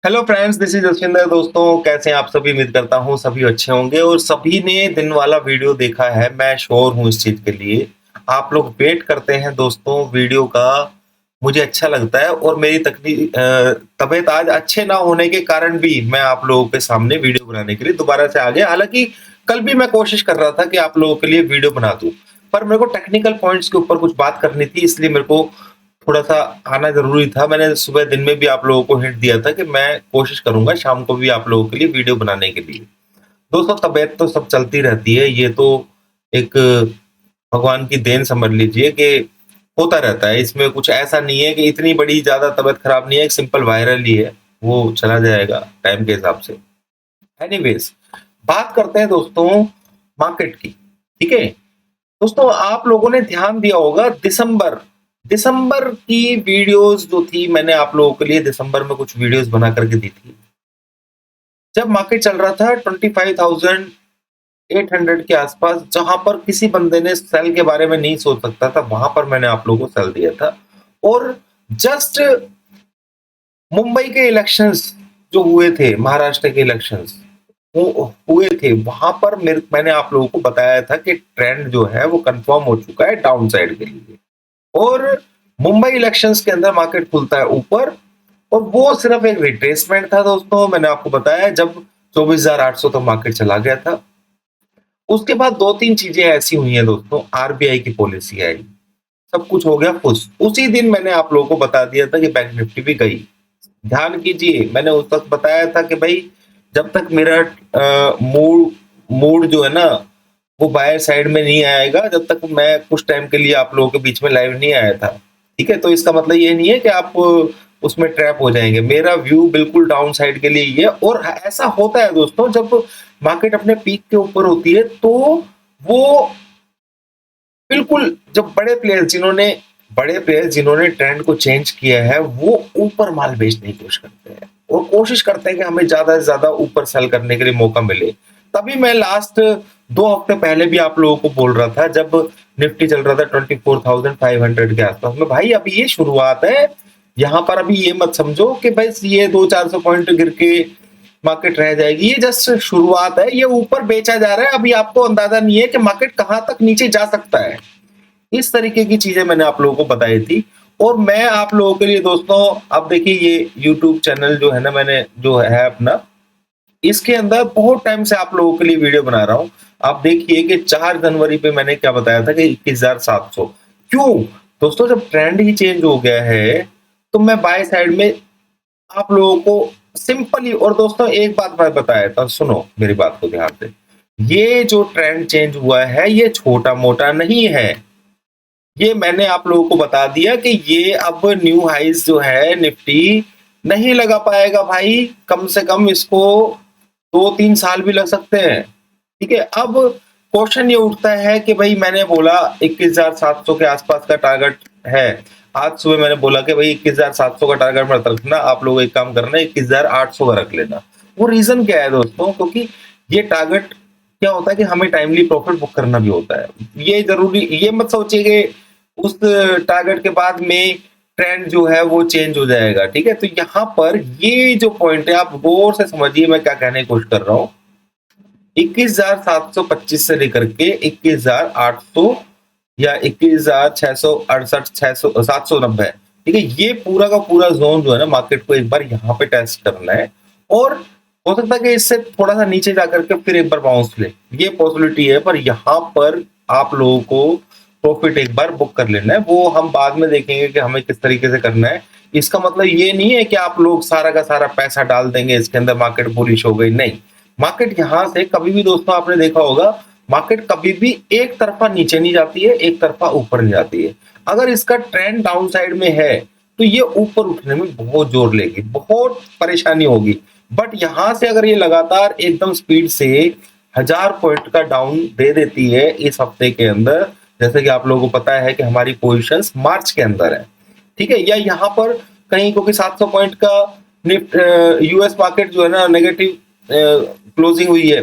Hello friends, this is Jaswinder. दोस्तों, कैसे हैं आप सभी? उम्मीद करता हूँ सभी अच्छे होंगे और सभी ने दिन वाला वीडियो देखा है। मैं श्योर हूँ इस चीज के लिए। आप लोग वेट करते हैं दोस्तों वीडियो का। मुझे अच्छा लगता है और मेरी तबीयत आज अच्छे ना होने के कारण भी मैं आप लोगों के सामने वीडियो बनाने के लिए दोबारा से आ गया। हालांकि कल भी मैं कोशिश कर रहा था कि आप लोगों के लिए वीडियो बना दूं, पर मेरे को टेक्निकल पॉइंट्स के ऊपर कुछ बात करनी थी, इसलिए मेरे को थोड़ा-सा आना ज़रूरी था। मैंने सुबह दिन में भी आप लोगों को हिंट दिया था कि मैं कोशिश करूँगा शाम को भी आप लोगों के लिए वीडियो बनाने के लिए। दोस्तों, तबीयत तो सब चलती रहती है, ये तो एक भगवान की देन समझ लीजिए कि होता रहता है। इसमें कुछ ऐसा नहीं है कि इतनी बड़ी ज़्यादा तबीयत खराब नहीं है, एक सिंपल वायरल ही है, वो चला जाएगा टाइम के हिसाब से। एनीवेज़, बात करते हैं दोस्तों मार्केट की, ठीक है? दोस्तों, आप लोगों ने ध्यान दिया होगा दिसंबर दिसंबर की वीडियोस जो थी, मैंने आप लोगों के लिए दिसंबर में कुछ वीडियोस बना करके दी थी। जब मार्केट चल रहा था 25,800 के आसपास, जहां पर किसी बंदे ने सेल के बारे में नहीं सोच सकता था, वहां पर मैंने आप लोगों को सेल दिया था। और जस्ट मुंबई के इलेक्शंस जो हुए थे, महाराष्ट्र के इलेक्शंस हुए थे, वहां पर मैंने आप लोगों को बताया था कि ट्रेंड जो है वो कंफर्म हो चुका है डाउन साइड के लिए। और मुंबई इलेक्शंस के अंदर मार्केट खुलता है ऊपर, और वो सिर्फ एक रिट्रेसमेंट था दोस्तों। मैंने आपको बताया जब 24,800 तक मार्केट चला गया था। उसके बाद दो तीन चीजें ऐसी हुई हैं दोस्तों, आरबीआई की पॉलिसी आई, सब कुछ हो गया खुश। उसी दिन मैंने आप लोगों को बता दिया था कि बैंक निफ्टी भी गई। ध्यान कीजिए, मैंने उस वक्त बताया था कि भाई जब तक मेरा मूड मूड जो है ना वो बायर साइड में नहीं आएगा, जब तक मैं कुछ टाइम के लिए आप लोगों के बीच में लाइव नहीं आया था। ठीक है, तो इसका मतलब ये नहीं है कि आप उसमें ट्रैप हो जाएंगे। मेरा व्यू बिल्कुल डाउन साइड के लिए ही है। और ऐसा होता है दोस्तों, जब मार्केट अपने पीक के ऊपर होती है तो वो बिल्कुल, जब बड़े प्लेयर्स जिन्होंने ट्रेंड को चेंज किया है, वो ऊपर माल बेचने की कोशिश करते हैं और कोशिश करते हैं कि हमें ज्यादा से ज्यादा ऊपर सेल करने के लिए मौका मिले। तभी मैं लास्ट 2 हफ्ते पहले भी आप लोगों को बोल रहा था, जब निफ्टी चल रहा था 24,500 के आसपास में, भाई अभी ये शुरुआत है। यहाँ पर अभी ये मत समझो कि भाई ये 200-400 पॉइंट गिर के मार्केट रह जाएगी। ये जस्ट शुरुआत है, ये ऊपर बेचा जा रहा है। अभी आपको अंदाजा नहीं है कि मार्केट कहां तक नीचे जा सकता है। इस तरीके की चीजें मैंने आप लोगों को बताई थी। और मैं आप लोगों के लिए दोस्तों, अब देखिए ये यूट्यूब चैनल जो है ना, मैंने जो है अपना, इसके अंदर बहुत टाइम से आप लोगों के लिए वीडियो बना रहा हूं। आप देखिए कि 4 जनवरी पे मैंने क्या बताया था कि 21,700। क्यों दोस्तों? जब ट्रेंड ही चेंज हो गया है तो मैं बाय साइड में आप लोगों को सिंपली, और दोस्तों एक बात मैं बताया था, सुनो मेरी बात को ध्यान से। ये जो ट्रेंड चेंज हुआ है ये छोटा मोटा नहीं है। ये मैंने आप लोगों को बता दिया कि ये अब न्यू हाइज जो है निफ्टी नहीं लगा पाएगा भाई। कम से कम इसको 2-3 साल भी लग सकते हैं। ठीक है, अब क्वेश्चन ये उठता है कि भाई मैंने बोला 21,700 के आसपास का टारगेट है। आज सुबह मैंने बोला कि भाई 21,700 का टारगेट मत रखना, आप लोग एक काम करना 21,800 का रख लेना। वो रीजन क्या है दोस्तों? क्योंकि ये टारगेट क्या होता है कि हमें टाइमली प्रॉफिट बुक करना भी होता है। ये जरूरी, ये मत सोचिए कि उस टारगेट के बाद में ट्रेंड जो है वो चेंज हो जाएगा। ठीक है, तो यहाँ पर ये जो पॉइंट है, आप गौर से समझिए मैं क्या कहने की कोशिश कर रहा हूँ। 21,725 से लेकर के 21,800 या 21,668, 790, ठीक है, ये पूरा का पूरा जोन जो है ना, मार्केट को एक बार यहाँ पे टेस्ट करना है। और हो सकता है कि इससे थोड़ा सा नीचे जाकर के फिर एक बार बाउंस ले, ये पॉसिबिलिटी है। पर यहाँ पर आप लोगों को प्रॉफिट एक बार बुक कर लेना है। वो हम बाद में देखेंगे कि हमें किस तरीके से करना है। इसका मतलब ये नहीं है कि आप लोग सारा का सारा पैसा डाल देंगे इसके अंदर, मार्केट बुलिश हो गई, नहीं। मार्केट यहां से कभी भी दोस्तों, आपने देखा होगा, मार्केट कभी भी एक तरफा नीचे नहीं जाती है, एक तरफा ऊपर नहीं जाती है। अगर इसका ट्रेंड डाउन साइड में है तो ये ऊपर उठने में बहुत जोर लेगी, बहुत परेशानी होगी। बट यहां से अगर ये लगातार एकदम स्पीड से 1,000 पॉइंट का डाउन दे देती है इस हफ्ते के अंदर, जैसे कि आप लोगों को पता है कि हमारी पोजीशंस मार्च के अंदर है, ठीक है, या यहाँ पर कहीं, क्योंकि 700 पॉइंट का यूएस मार्केट जो है ना नेगेटिव क्लोजिंग हुई है,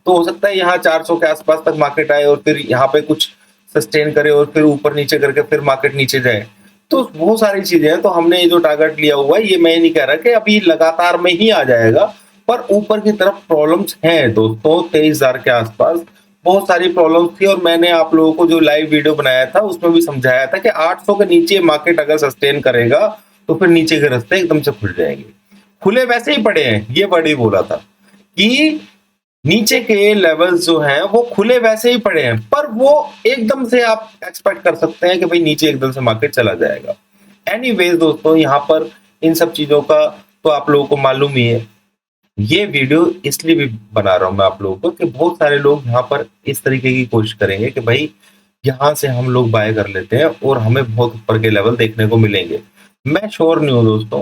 तो हो सकता है यहाँ 400 के आसपास तक मार्केट आए और फिर यहाँ पे कुछ सस्टेन करे और फिर ऊपर नीचे करके फिर मार्केट नीचे जाए। तो बहुत सारी चीजें हैं। तो हमने ये जो टारगेट लिया हुआ है, ये मैं नहीं कह रहा कि अभी लगातार में ही आ जाएगा, पर ऊपर की तरफ प्रॉब्लम्स हैं दोस्तों। 23,000 के आसपास बहुत सारी प्रॉब्लम्स थी, और मैंने आप लोगों को जो लाइव वीडियो बनाया था उसमें भी समझाया था कि 800 के नीचे मार्केट अगर सस्टेन करेगा तो फिर नीचे के रास्ते एकदम से खुल जाएंगे। खुले वैसे ही पड़े हैं, ये वर्ड ही बोला था कि नीचे के लेवल्स जो हैं वो खुले वैसे ही पड़े हैं, पर वो एकदम से आप एक्सपेक्ट कर सकते हैं कि भाई नीचे एकदम से मार्केट चला जाएगा। एनीवेज दोस्तों, यहाँ पर इन सब चीजों का तो आप लोगों को मालूम ही है। ये वीडियो इसलिए भी बना रहा हूं मैं आप लोगों को कि बहुत सारे लोग यहाँ पर इस तरीके की कोशिश करेंगे कि भाई यहाँ से हम लोग बाय कर लेते हैं और हमें बहुत ऊपर के लेवल देखने को मिलेंगे। मैं श्योर नहीं हूँ दोस्तों,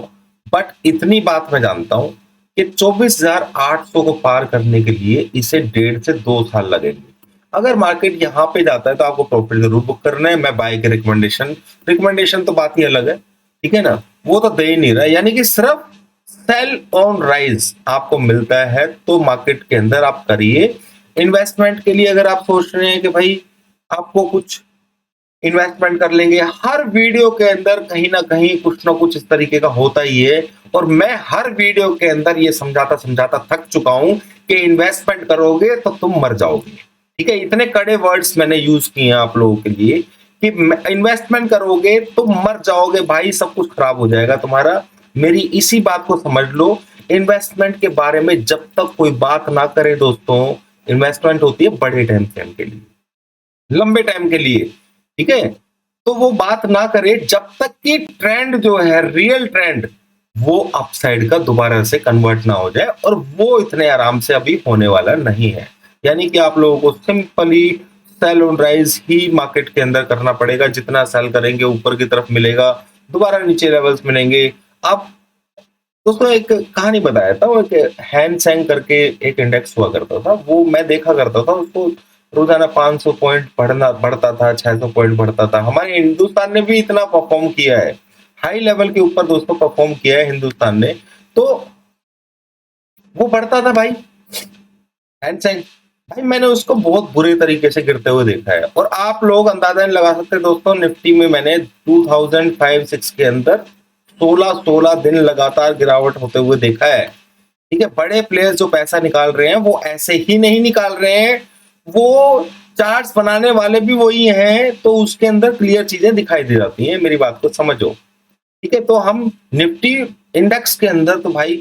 बट इतनी बात मैं जानता हूँ कि 24,800 को पार करने के लिए इसे 1.5 से 2 साल लगेंगे। अगर मार्केट यहाँ पे जाता है तो आपको प्रॉफिट जरूर बुक करना है। मैं बाय के रिकमेंडेशन तो बात ही अलग है, ठीक है ना, वो तो दे ही नहीं रहा। यानी कि सिर्फ सेल ऑन राइज आपको मिलता है तो मार्केट के अंदर आप करिए। इन्वेस्टमेंट के लिए अगर आप सोच रहे हैं कि भाई आपको कुछ इन्वेस्टमेंट कर लेंगे, हर वीडियो के अंदर कहीं ना कहीं कुछ ना कुछ इस तरीके का होता ही है, और मैं हर वीडियो के अंदर ये समझाता समझाता थक चुका हूं कि इन्वेस्टमेंट करोगे तो तुम मर जाओगे। ठीक है, इतने कड़े वर्ड्स मैंने यूज किए हैं आप लोगों के लिए कि इन्वेस्टमेंट करोगे तो मर जाओगे भाई, सब कुछ खराब हो जाएगा तुम्हारा। मेरी इसी बात को समझ लो। इन्वेस्टमेंट के बारे में जब तक कोई बात ना करे दोस्तों, इन्वेस्टमेंट होती है बड़े टाइम फ्रेम के लिए, लंबे टाइम के लिए, ठीक है, तो वो बात ना करे जब तक कि ट्रेंड जो है, रियल ट्रेंड, वो अपसाइड का दोबारा से कन्वर्ट ना हो जाए, और वो इतने आराम से अभी होने वाला नहीं है। यानी कि आप लोगों को सिंपली सेल ऑन राइज ही मार्केट के अंदर करना पड़ेगा। जितना सेल करेंगे ऊपर की तरफ मिलेगा, दोबारा नीचे लेवल्स मिलेंगे। अब दोस्तों एक कहानी बताया था, वो एक हैन सेंग करके एक इंडेक्स हुआ करता था, वो मैं देखा करता था उसको। रोजाना 500 पॉइंट बढ़ता था, 600 पॉइंट बढ़ता था। हमारे हिंदुस्तान ने भी इतना परफॉर्म किया है, हाई लेवल के ऊपर दोस्तों परफॉर्म किया है हिंदुस्तान ने। तो वो बढ़ता था भाई, हैन सेंग भाई, मैंने उसको बहुत बुरे तरीके से गिरते हुए देखा है। और आप लोग अंदाजा नहीं लगा सकते दोस्तों, निफ्टी में मैंने 2005-6 के अंदर 16 दिन लगातार गिरावट होते हुए देखा है। ठीक है, बड़े प्लेयर्स जो पैसा निकाल रहे हैं वो ऐसे ही नहीं निकाल रहे हैं, वो चार्ट्स बनाने वाले भी वही हैं, तो उसके अंदर क्लियर चीजें दिखाई दे जाती हैं। मेरी बात को समझो, ठीक है। तो हम निफ्टी इंडेक्स के अंदर तो भाई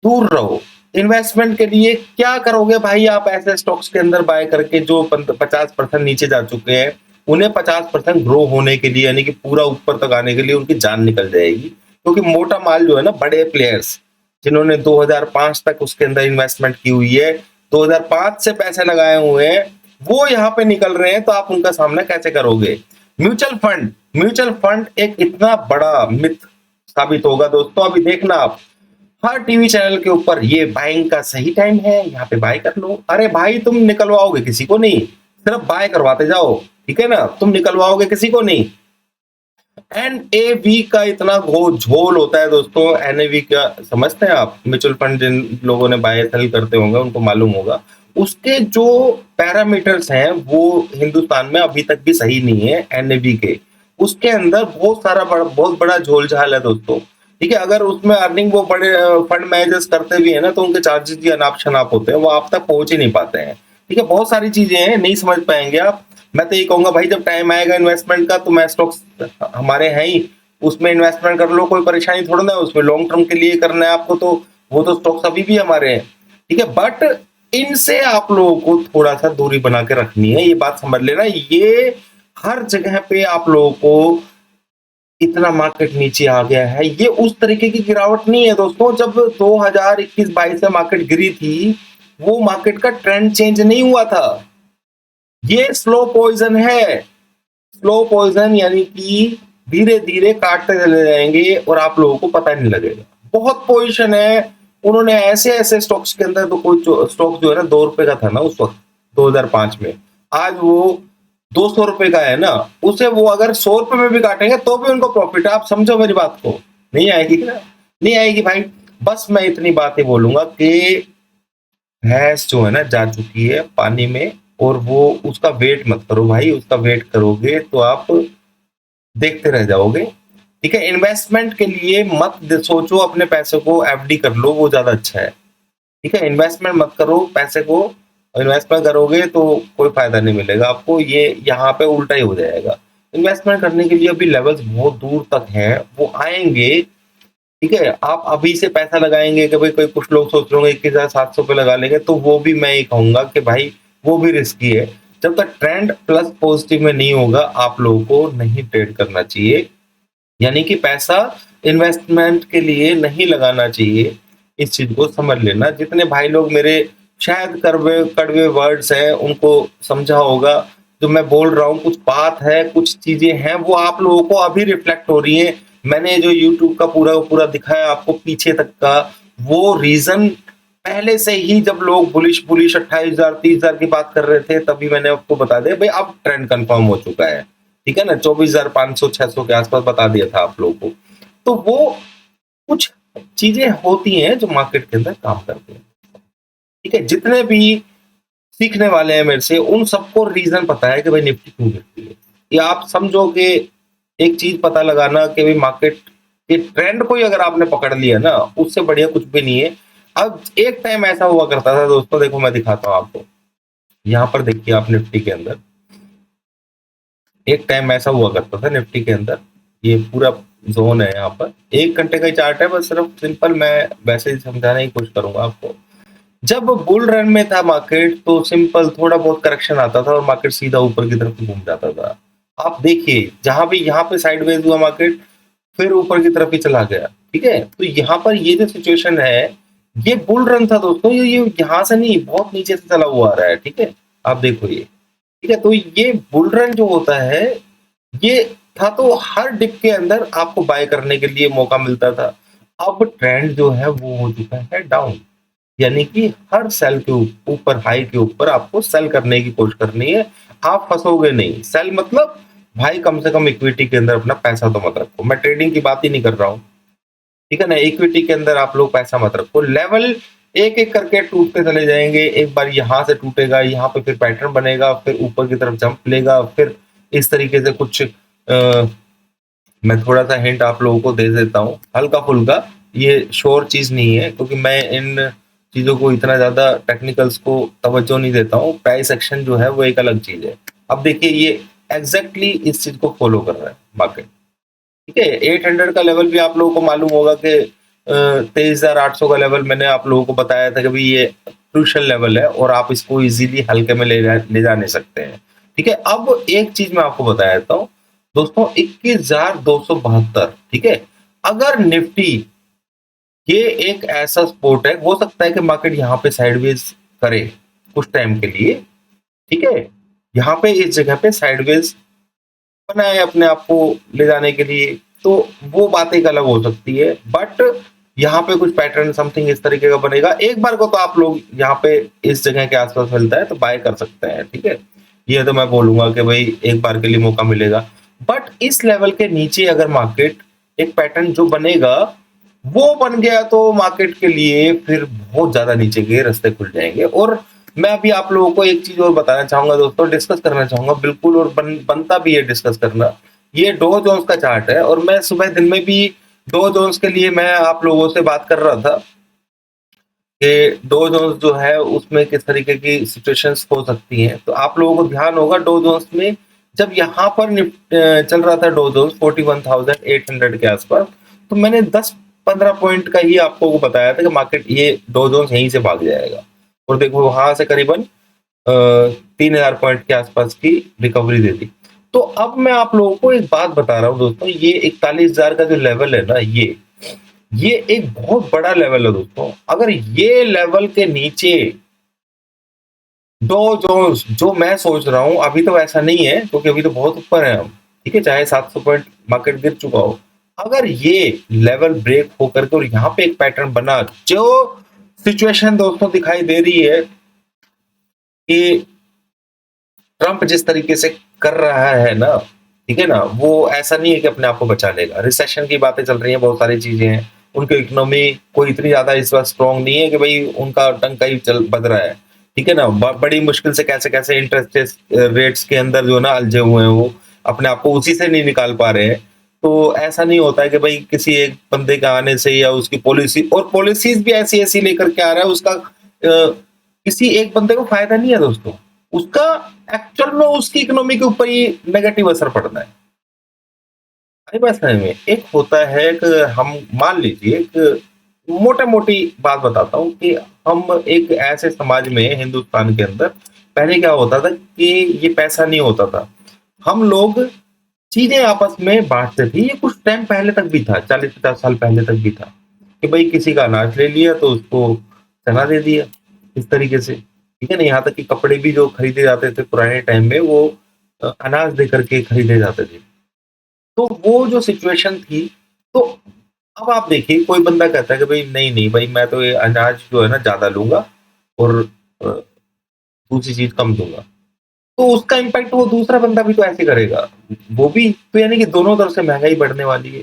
दूर रहो। इन्वेस्टमेंट के लिए क्या करोगे भाई, आप ऐसे स्टॉक्स के अंदर बाय करके जो 50% नीचे जा चुके हैं, उन्हें 50% ग्रो होने के लिए, यानी कि पूरा ऊपर तक आने के लिए उनकी जान निकल जाएगी। क्योंकि मोटा माल जो है ना, बड़े प्लेयर्स जिन्होंने 2005 तक उसके अंदर इन्वेस्टमेंट की हुई है, 2005 से पैसे लगाए हुए हैं, वो यहाँ पे निकल रहे हैं, तो आप उनका सामना कैसे करोगे। म्यूचुअल फंड एक इतना बड़ा मिथ साबित होगा दोस्तों। अभी देखना आप हर टीवी चैनल के ऊपर, ये बाइंग का सही टाइम है, यहाँ पे बाय कर लो। अरे भाई, तुम निकलवाओगे किसी को नहीं, सिर्फ बाय करवाते जाओ, ठीक है ना, तुम निकलवाओगे किसी को नहीं। एनएवी का इतना झोल होता है दोस्तों। एनएवी क्या समझते हैं आप? म्यूचुअल फंड जिन लोगों ने बाय सेल करते होंगे उनको मालूम होगा। उसके जो पैरामीटर्स हैं वो हिंदुस्तान में अभी तक भी सही नहीं है एनएवी के। उसके अंदर बहुत बड़ा झोल झाल है दोस्तों, ठीक है। अगर उसमें अर्निंग वो बड़े फंड मैनेजर्स करते भी है ना, तो उनके चार्जेस भी अनाप शनाप होते हैं, वो आप तक पहुंच ही नहीं पाते हैं, ठीक है। बहुत सारी चीजें हैं, नहीं समझ पाएंगे आप। मैं तो ये कहूंगा भाई, जब टाइम आएगा इन्वेस्टमेंट का, तो मैं स्टॉक्स हमारे हैं ही, उसमें इन्वेस्टमेंट कर लो, कोई परेशानी थोड़ा ना है उसमें। लॉन्ग टर्म के लिए करना है आपको, तो वो तो स्टॉक्स अभी भी हमारे हैं, ठीक है। बट इनसे आप लोगों को थोड़ा सा दूरी बना के रखनी है, ये बात समझ लेना। ये हर जगह पे आप लोगों को इतना मार्केट नीचे आ गया है, ये उस तरीके की गिरावट नहीं है दोस्तों। जब 2021-22 में मार्केट गिरी थी, वो मार्केट का ट्रेंड चेंज नहीं हुआ था। ये स्लो पॉइजन है, स्लो पॉइजन, यानी कि धीरे धीरे काटते चले जाएंगे और आप लोगों को पता नहीं लगेगा। बहुत पोजीशन है, उन्होंने ऐसे ऐसे स्टॉक्स के अंदर, तो कोई स्टॉक जो है ना 2 रुपए का था ना उस वक्त 2005 में, आज वो 200 रुपए का है ना। उसे वो अगर 100 रुपए में भी काटेंगे तो भी उनको प्रॉफिट है। आप समझो मेरी बात को, नहीं आएगी ना, नहीं आएगी भाई। बस मैं इतनी बात ही बोलूंगा कि भैंस जो है ना जा चुकी है पानी में, और वो उसका वेट मत करो भाई। उसका वेट करोगे तो आप देखते रह जाओगे। ठीक है, इन्वेस्टमेंट के लिए मत सोचो अपने पैसे को एफडी कर लो, वो ज्यादा अच्छा है। ठीक है, इन्वेस्टमेंट मत करो पैसे को, इन्वेस्टमेंट करोगे तो कोई फायदा नहीं मिलेगा आपको, ये यहाँ पे उल्टा ही हो जाएगा। इन्वेस्टमेंट करने के लिए अभी लेवल्स बहुत दूर तक हैं, वो आएंगे। ठीक है, आप अभी से पैसा लगाएंगे कि भाई कोई कुछ लोग सोच रहे होंगे 21,700 पे लगा लेंगे, तो वो भी मैं ये कहूंगा कि भाई वो भी रिस्की है। जब तक ट्रेंड प्लस पॉजिटिव में नहीं होगा, आप लोगों को नहीं ट्रेड करना चाहिए, यानी कि पैसा इन्वेस्टमेंट के लिए नहीं लगाना चाहिए। इस चीज को समझ लेना। जितने भाई लोग मेरे शायद कड़वे कड़वे वर्ड्स हैं उनको समझा होगा, जो मैं बोल रहा हूँ कुछ बात है, कुछ चीजें हैं वो आप लोगों को अभी रिफ्लेक्ट हो रही है। मैंने जो यूट्यूब का पूरा पूरा दिखाया आपको पीछे तक का, वो रीजन पहले से ही, जब लोग बुलिश बुलिश 28,000 30,000 की बात कर रहे थे, तभी मैंने आपको बता दिया भाई अब ट्रेंड कंफर्म हो चुका है। ठीक है ना, 24,500 600 के आसपास बता दिया था आप लोगों को। तो वो कुछ चीजें होती हैं जो मार्केट के अंदर काम करती हैं। ठीक है, जितने भी सीखने वाले हैं मेरे से, उन सबको रीजन पता है कि भाई निफ्टी क्यों गिरती है। ये आप समझो कि एक चीज पता लगाना कि भाई मार्केट के ट्रेंड को ही अगर आपने पकड़ लिया ना, उससे बढ़िया कुछ भी नहीं है। अब एक टाइम ऐसा हुआ करता था दोस्तों, देखो मैं दिखाता हूँ आपको, यहाँ पर देखिए आप निफ्टी के अंदर, एक टाइम ऐसा हुआ करता था निफ्टी के अंदर, ये पूरा जोन है, यहाँ पर 1 घंटे का चार्ट है, बस सिर्फ सिंपल मैं वैसे ही समझाने की कोशिश करूंगा आपको। जब बुल रन में था मार्केट, तो सिंपल थोड़ा बहुत करेक्शन आता था और मार्केट सीधा ऊपर की तरफ घूम जाता था। आप देखिए जहां भी यहाँ पे साइडवेज हुआ मार्केट, फिर ऊपर की तरफ ही चला गया। ठीक है, तो यहाँ पर ये जो सिचुएशन है, ये बुल रन था दोस्तों, ये यहाँ से नहीं, बहुत नीचे से चला हुआ आ रहा है। ठीक है, आप देखो ये। ठीक है, तो ये बुल रन जो होता है, ये था तो हर डिप के अंदर आपको बाय करने के लिए मौका मिलता था। अब ट्रेंड जो है वो हो चुका है डाउन, यानी कि हर सेल के ऊपर, हाई के ऊपर आपको सेल करने की कोशिश करनी है। आप फंसोगे नहीं। सेल मतलब भाई कम से कम इक्विटी के अंदर अपना पैसा तो मत रखो, मैं ट्रेडिंग की बात ही नहीं कर रहा हूँ। ठीक है ना, इक्विटी के अंदर आप लोग पैसा मत रखो। लेवल एक एक करके टूटते चले जाएंगे, एक बार यहाँ से टूटेगा, यहाँ पे फिर पैटर्न बनेगा, फिर ऊपर की तरफ जंप लेगा, फिर इस तरीके से कुछ मैं थोड़ा सा हिंट आप लोगों को दे देता हूँ हल्का फुल्का, ये श्योर चीज नहीं है क्योंकि मैं इन चीजों को इतना ज्यादा टेक्निकल्स को तवज्जो नहीं देता हूँ। प्राइस एक्शन जो है वो एक अलग चीज है। अब देखिए ये एग्जैक्टली इस चीज को फॉलो कर रहा है मार्केट। ठीक है, 800 का लेवल भी आप लोगों को मालूम होगा कि 23,800 का लेवल मैंने आप लोगों को बताया था कि भाई ये क्रूशियल लेवल है और आप इसको इजीली हल्के में ले जा नहीं सकते हैं। ठीक है, अब एक चीज मैं आपको बता देता हूँ दोस्तों, 21,272। ठीक है, अगर निफ्टी, ये एक ऐसा स्पोर्ट है, हो सकता है कि मार्केट यहाँ पे साइडवेज करे कुछ टाइम के लिए। ठीक है, यहाँ पे इस जगह पे साइडवेज बनाए अपने आप को ले जाने के लिए, तो वो बात एक अलग हो सकती है। बट यहाँ पे कुछ पैटर्न समथिंग इस तरीके का बनेगा, एक बार को तो आप लोग यहाँ पे इस जगह के आसपास मिलता है तो बाय कर सकते हैं। ठीक है, ये तो मैं बोलूंगा कि भाई एक बार के लिए मौका मिलेगा। बट इस लेवल के नीचे अगर मार्केट एक पैटर्न जो बनेगा वो बन गया, तो मार्केट के लिए फिर बहुत ज्यादा नीचे के रास्ते खुल जाएंगे। और मैं अभी आप लोगों को एक चीज और बताना चाहूंगा दोस्तों, डिस्कस करना चाहूंगा बिल्कुल, और बनता भी है डिस्कस करना। ये डो जोन्स का चार्ट है, और मैं सुबह दिन में भी डो जोन्स के लिए मैं आप लोगों से बात कर रहा था कि डो जोन्स जो है उसमें किस तरीके की सिचुएशंस हो सकती हैं। तो आप लोगों को ध्यान होगा डो जोन्स में, जब यहाँ पर चल रहा था डो जोन्स 41,800 के आसपास, तो मैंने 10-15 पॉइंट का ही आपको बताया था कि मार्केट ये डो जोन्स यहीं से भाग जाएगा। और देखो वहां से करीबन 3,000 पॉइंट के आसपास की रिकवरी दे दी। तो अब मैं आप लोगों को एक बात बता रहा हूं दोस्तों, ये 41,000 का जो लेवल है ना, ये एक बहुत बड़ा लेवल है दोस्तों। अगर ये लेवल के नीचे जो मैं सोच रहा हूं, अभी तो ऐसा नहीं है क्योंकि अभी तो बहुत ऊपर है हम। ठीक है, चाहे 700 पॉइंट मार्केट गिर चुका हो, अगर ये लेवल ब्रेक होकर के और यहाँ पे एक पैटर्न बना, जो सिचुएशन दोस्तों दिखाई दे रही है कि ट्रंप जिस तरीके से कर रहा है ना, ठीक है ना, वो ऐसा नहीं है कि अपने आप को बचा लेगा। रिसेशन की बातें चल रही हैं, बहुत सारी चीजें हैं, उनकी इकोनॉमी कोई इतनी ज्यादा इस बार स्ट्रॉन्ग नहीं है कि भाई उनका टंका ही चल बद रहा है। ठीक है ना, बड़ी मुश्किल से कैसे कैसे इंटरेस्ट रेट्स के अंदर जो ना अलझे हुए हैं वो, अपने आप को उसी से नहीं निकाल पा रहे हैं, तो ऐसा नहीं होता है कि भाई किसी एक बंदे के आने से या उसकी पॉलिसी, और पॉलिसीज़ भी ऐसी-ऐसी लेकर के आ रहा है, उसका किसी एक बंदे को फ़ायदा नहीं है दोस्तों। उसका एक्चुअल में उसकी इकोनॉमी के ऊपर ही नेगेटिव असर पड़ता है। मेरी बात समझ में, एक होता है कि हम मान लीजिए एक मोटा-मोटी बात बताता हूँ कि हम एक ऐसे समाज में हिंदुस्तान के अंदर पहले क्या होता था कि ये पैसा नहीं होता था। हम लोग चीज़ें आपस में बाँटते थे, ये कुछ टाइम पहले तक भी था, 40-50 साल पहले तक भी था, कि भई किसी का अनाज ले लिया तो उसको चना दे दिया, इस तरीके से, ठीक है ना? यहाँ तक कि कपड़े भी जो खरीदे जाते थे पुराने टाइम में वो अनाज देकर के खरीदे जाते थे। तो वो जो सिचुएशन थी, तो अब आप देखिए कोई बंदा कहता है कि भई नहीं भाई मैं तो ये अनाज जो है ना ज़्यादा लूँगा और अ, दूसरी चीज़ कम दूँगा। तो उसका इम्पैक्ट वो दूसरा बंदा भी तो ऐसे करेगा। वो भी तो यानी कि दोनों तरफ से महँगाई बढ़ने वाली है।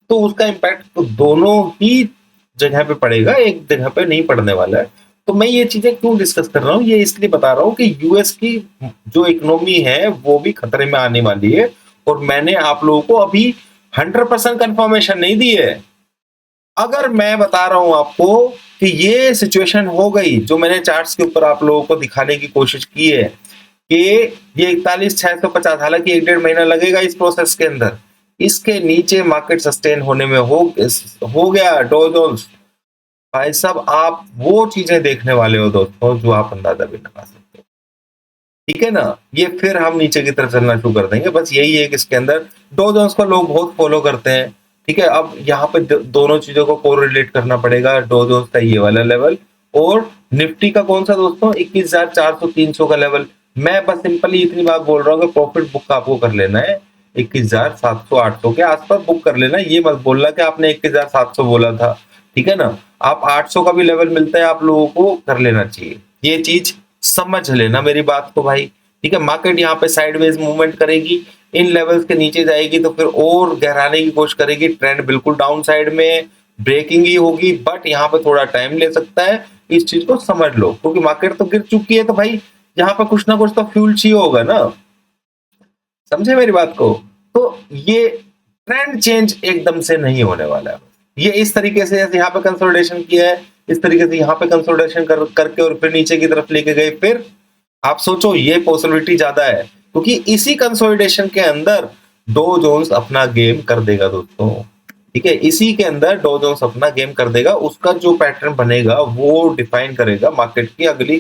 तो उसका इम्पैक्ट तो दोनों ही जगह पे पड़ेगा, एक जगह पे नहीं पड़ने वाला है। तो मैं ये चीज़ें क्यों डिस्कस कर रहा हूँ, ये इसलिए बता रहा हूँ कि यूएस की जो इकोनॉमी है, वो भी खतरे में आने वाली है, और मैंने आप लोगों को अभी 100% कन्फर्मेशन नहीं दी है। अगर मैं बता रहा हूँ आपको कि ये सिचुएशन हो गई, जो मैंने चार्ट्स के ऊपर आप लोगों को दिखाने की कोशिश की है, कि ये 41,650, हालाँकि 1 डेढ़ महीना लगेगा इस प्रोसेस के अंदर। इसके नीचे मार्केट सस्टेन होने में हो गया डॉ जोन्स, भाई साहब आप वो चीज़ें देखने वाले हो दोस्तों, जो आप अंदाज़ा भी नहीं लगा सकते। ठीक है ना? ये फिर हम नीचे की तरफ चलना शुरू कर देंगे। बस यही है कि इसके अंदर डॉ जोन्स को लोग बहुत फॉलो करते हैं। ठीक है? अब यहाँ पे दोनों चीज़ों को कोरिलेट करना पड़ेगा, डॉ जोन्स का ये वाला लेवल और निफ्टी का कौन-सा दोस्तों, 21,400-300 का लेवल। मैं बस सिंपली इतनी बात बोल रहा हूँ कि प्रॉफिट बुक आपको कर लेना है 21,700-800 के आस-पास बुक कर लेना है। ये मत बोलना कि आपने 21,700 बोला था। ठीक है ना? आप 800 का भी लेवल मिलता है, आप लोगों को कर लेना चाहिए। ये चीज़ समझ लेना मेरी बात को भाई। ठीक है? मार्केट यहाँ पे साइडवेज मूवमेंट करेगी, इन लेवल्स के नीचे जाएगी तो फिर और गहराने की कोशिश करेगी, ट्रेंड बिल्कुल डाउन साइड में ब्रेकिंग ही होगी, बट यहाँ पे थोड़ा टाइम ले सकता है। इस चीज को समझ लो, क्योंकि मार्केट तो गिर चुकी है, तो भाई यहाँ पे कुछ ना कुछ तो फ्यूल चाहिए होगा ना। समझे मेरी बात को? तो ये ट्रेंड चेंज एकदम से नहीं होने वाला है। ये इस तरीके से जैसे यहाँ पे कंसोलिडेशन किया है, इस तरीके से यहाँ पे कंसोलिडेशन करके और फिर नीचे की तरफ लेके गए, फिर आप सोचो ये पॉसिबिलिटी ज्यादा है, क्योंकि इसी कंसोलिडेशन के अंदर डो जोन्स अपना गेम कर देगा दोस्तों। ठीक है, इसी के अंदर डो जोन्स अपना गेम कर देगा, उसका जो पैटर्न बनेगा वो डिफाइन करेगा मार्केट की अगली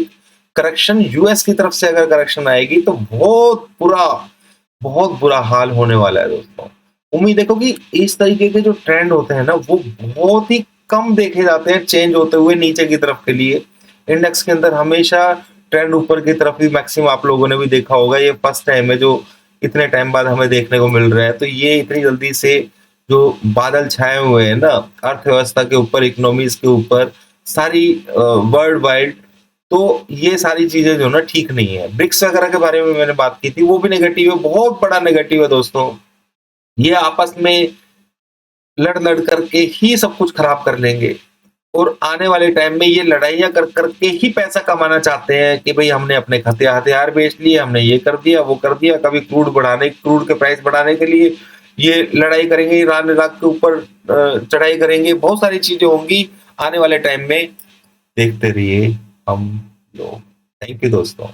करेक्शन। यूएस की तरफ से अगर करेक्शन आएगी तो बहुत बुरा हाल होने वाला है दोस्तों। उम्मीद देखो कि इस तरीके के जो ट्रेंड होते हैं ना, वो बहुत ही कम देखे जाते हैं चेंज होते हुए नीचे की तरफ के लिए। इंडेक्स के अंदर हमेशा ट्रेंड ऊपर की तरफ ही मैक्सिमम आप लोगों ने भी देखा होगा। ये फर्स्ट टाइम है जो इतने टाइम बाद हमें देखने को मिल रहा है। तो ये इतनी जल्दी से जो बादल छाए हुए हैं ना अर्थव्यवस्था के ऊपर, इकोनॉमीज के ऊपर, सारी वर्ल्ड वाइड, तो ये सारी चीजें जो ना ठीक नहीं है। ब्रिक्स वगैरह के बारे में मैंने बात की थी, वो भी नेगेटिव है, बहुत बड़ा नेगेटिव है दोस्तों। ये आपस में लड़ करके ही सब कुछ खराब कर लेंगे, और आने वाले टाइम में ये लड़ाइयाँ कर करके ही पैसा कमाना चाहते हैं कि भाई हमने अपने हथियार बेच लिए, हमने ये कर दिया, वो कर दिया। कभी क्रूड के प्राइस बढ़ाने के लिए ये लड़ाई करेंगे, ईरान इराक के ऊपर चढ़ाई करेंगे, बहुत सारी चीजें होंगी आने वाले टाइम में। देखते रहिए हम लोग। थैंक यू दोस्तों।